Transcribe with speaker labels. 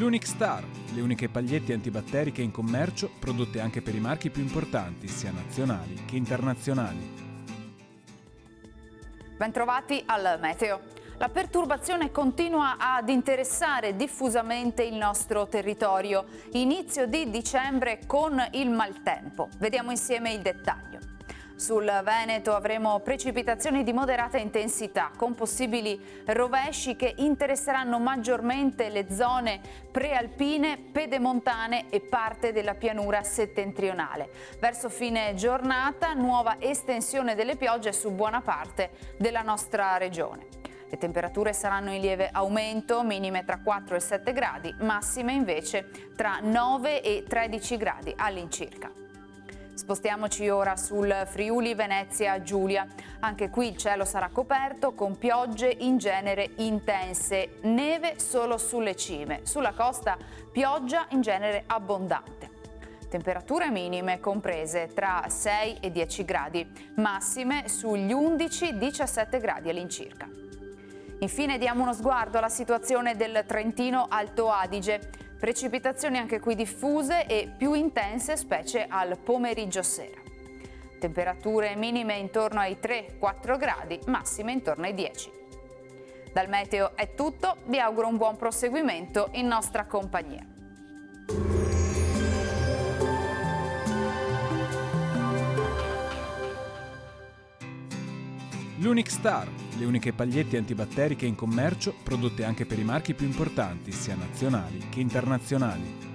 Speaker 1: L'Unic Star, le uniche pagliette antibatteriche in commercio, prodotte anche per i marchi più importanti, sia nazionali che internazionali.
Speaker 2: Bentrovati al Meteo. La perturbazione continua ad interessare diffusamente il nostro territorio. Inizio di dicembre con il maltempo. Vediamo insieme il dettaglio. Sul Veneto avremo precipitazioni di moderata intensità con possibili rovesci che interesseranno maggiormente le zone prealpine, pedemontane e parte della pianura settentrionale. Verso fine giornata nuova estensione delle piogge su buona parte della nostra regione. Le temperature saranno in lieve aumento, minime tra 4 e 7 gradi, massime invece tra 9 e 13 gradi all'incirca. Spostiamoci ora sul Friuli Venezia Giulia. Anche qui il cielo sarà coperto con piogge in genere intense, neve solo sulle cime. Sulla costa pioggia in genere abbondante. Temperature minime comprese tra 6 e 10 gradi, massime sugli 11-17 gradi all'incirca. Infine diamo uno sguardo alla situazione del Trentino Alto Adige. Precipitazioni anche qui diffuse e più intense specie al pomeriggio sera. Temperature minime intorno ai 3-4 gradi, massime intorno ai 10. Dal meteo è tutto, vi auguro un buon proseguimento in nostra compagnia.
Speaker 1: L'Unic Star, le uniche pagliette antibatteriche in commercio, prodotte anche per i marchi più importanti, sia nazionali che internazionali.